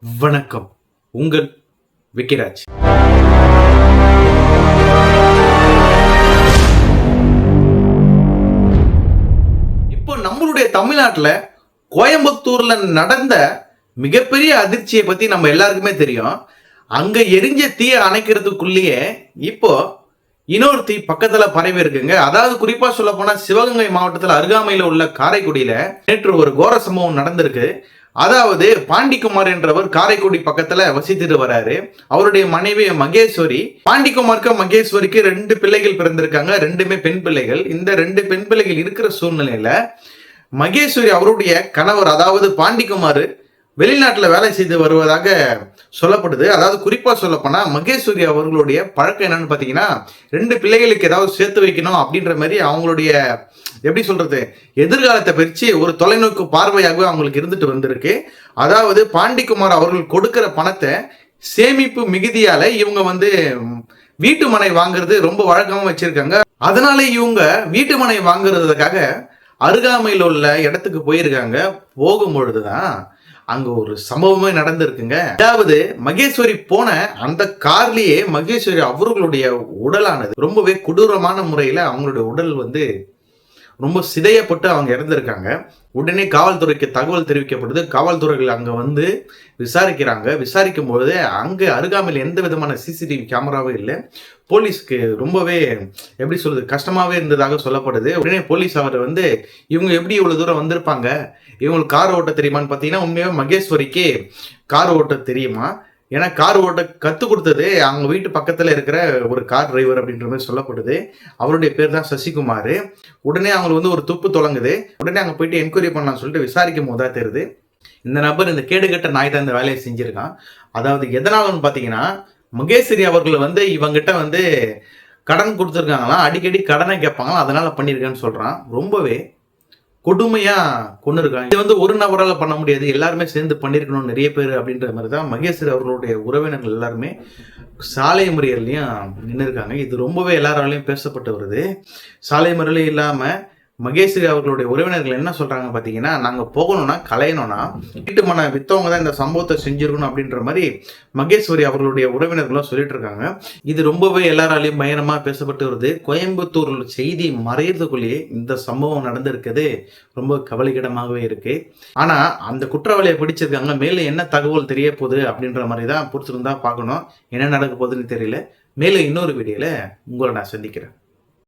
வணக்கம். உங்கள் விக்கிராஜ். இப்போ நம்மளுடைய தமிழ்நாட்டில் கோயம்புத்தூர்ல நடந்த மிகப்பெரிய அதிர்ச்சியை பத்தி நம்ம எல்லாருக்குமே தெரியும். அங்க எரிஞ்ச தீயை அணைக்கிறதுக்குள்ளேயே இப்போ இன்னொரு தீ பக்கத்துல பரவி இருக்குங்க. அதாவது குறிப்பா சொல்ல போனா சிவகங்கை மாவட்டத்தில் அருகாமையில் உள்ள காரைக்குடியில நேற்று ஒரு கோர சம்பவம் நடந்திருக்கு. அதாவது பாண்டிக்குமார் என்றவர் காரைக்குடி பக்கத்துல வசித்துட்டு வராரு. அவருடைய மனைவி மகேஸ்வரி. பாண்டிக்குமாருக்கு மகேஸ்வரிக்கு 2 பிள்ளைகள் பிறந்திருக்காங்க. 2மே பெண் பிள்ளைகள். இந்த 2 பெண் பிள்ளைகள் இருக்கிற சூழ்நிலையில மகேஸ்வரி அவருடைய கணவர் அதாவது பாண்டிக்குமார் வெளிநாட்டுல வேலை செய்து வருவதாக சொல்லப்படுது. அதாவது குறிப்பா சொல்ல போனா மகேஸ்வரி அவர்களுடைய பழக்கம் என்னன்னு பாத்தீங்கன்னா 2 பிள்ளைகளுக்கு ஏதாவது சேர்த்து வைக்கணும் அப்படின்ற மாதிரி அவங்களுடைய எப்படி சொல்றது எதிர்காலத்தை பற்றி ஒரு தொலைநோக்கு பார்வையாகவே அவங்களுக்கு இருந்துட்டு வந்திருக்கு. அதாவது பாண்டிக்குமார் அவர்கள் கொடுக்கிற பணத்தை சேமிப்பு மிகுதியால இவங்க வீட்டு மனை வாங்குறது ரொம்ப வழக்கமா வச்சிருக்காங்க. அதனால இவங்க வீட்டு மனை வாங்குறதுக்காக அருகாமையில் உள்ள இடத்துக்கு போயிருக்காங்க. போகும்பொழுதுதான் அங்க ஒரு சம்பவமே நடந்திருக்குங்க. அதாவது மகேஸ்வரி போன அந்த கார்லயே மகேஸ்வரி அவர்களுடைய உடலானது ரொம்பவே கொடூரமான முறையில அவங்களுடைய உடல் ரொம்ப சிதையப்பட்டு அவங்க இறந்திருக்காங்க. உடனே காவல்துறைக்கு தகவல் தெரிவிக்கப்படுது. காவல்துறைகள் அங்க விசாரிக்கிறாங்க. விசாரிக்கும் பொழுது அங்க அருகாமையில் எந்த விதமான சிசிடிவி கேமராவும் இல்லை. போலீஸ்க்கு ரொம்பவே எப்படி சொல்றது கஷ்டமாவே இருந்ததாக சொல்லப்படுது. உடனே போலீஸ் அவர் இவங்க எப்படி இவ்வளவு தூரம் வந்திருப்பாங்க, இவங்களுக்கு கார் ஓட்ட தெரியுமான்னு பார்த்தீங்கன்னா உண்மையாக மகேஸ்வரிக்கு கார் ஓட்ட தெரியுமா? ஏன்னா கார் ஓட்ட கற்றுக் கொடுத்தது அவங்க வீட்டு பக்கத்தில் இருக்கிற ஒரு கார் டிரைவர் அப்படின்ற மாதிரி சொல்லப்படுது. அவருடைய பேர் தான் சசிகுமார். உடனே அவங்களுக்கு ஒரு துப்பு தொடங்குது. உடனே அங்கே போயிட்டு என்கொயரி பண்ணலாம்னு சொல்லிட்டு விசாரிக்கும் போது தான் தெரியுது இந்த நபர் இந்த கேடுகட்ட நாய் தான் இந்த வேலையை செஞ்சிருக்கான். அதாவது எதனாலன்னு பார்த்தீங்கன்னா மகேஸ்வரி அவர்கள் இவங்கிட்ட கடன் கொடுத்துருக்காங்களாம். அடிக்கடி கடனை கேட்பாங்களாம். அதனால பண்ணியிருக்கேன்னு சொல்றான். ரொம்பவே கொடுமையா கொண்டு இருக்காங்க. இது ஒரு நபரால் பண்ண முடியாது, எல்லாருமே சேர்ந்து பண்ணிருக்கணும் நிறைய பேர் அப்படின்ற மாதிரி தான் மகேஸ்வரி அவர்களுடைய உறவினர்கள் எல்லாருமே சாலை மறியல்லையும் நின்று இருக்காங்க. இது ரொம்பவே எல்லாராலையும் பேசப்பட்டு வருது. சாலை மறியலே இல்லாம மகேஸ்வரி அவர்களுடைய உறவினர்கள் என்ன சொல்றாங்க பாத்தீங்கன்னா, நாங்க போகணும்னா கலையணும்னா வீட்டு மன வித்தவங்க தான் இந்த சம்பவத்தை செஞ்சிருக்கணும் அப்படின்ற மாதிரி மகேஸ்வரி அவர்களுடைய உறவினர்களும் சொல்லிட்டு இருக்காங்க. இது ரொம்பவே எல்லாராலையும் பயங்கரமா பேசப்பட்டு வருது. கோயம்புத்தூர் செய்தி மறையறதுக்குள்ளேயே இந்த சம்பவம் நடந்திருக்குது ரொம்ப கவலைக்கிடமாகவே இருக்கு. ஆனா அந்த குற்றவாளியை பிடிச்சிருக்காங்க. மேலும் என்ன தகவல் தெரிய போகுது அப்படின்ற மாதிரி தான் பொறுத்திருந்தா பார்க்கணும். என்ன நடக்க போகுதுன்னு தெரியல. மேலும் இன்னொரு வீடியோல உங்களை நான் சந்திக்கிறேன்.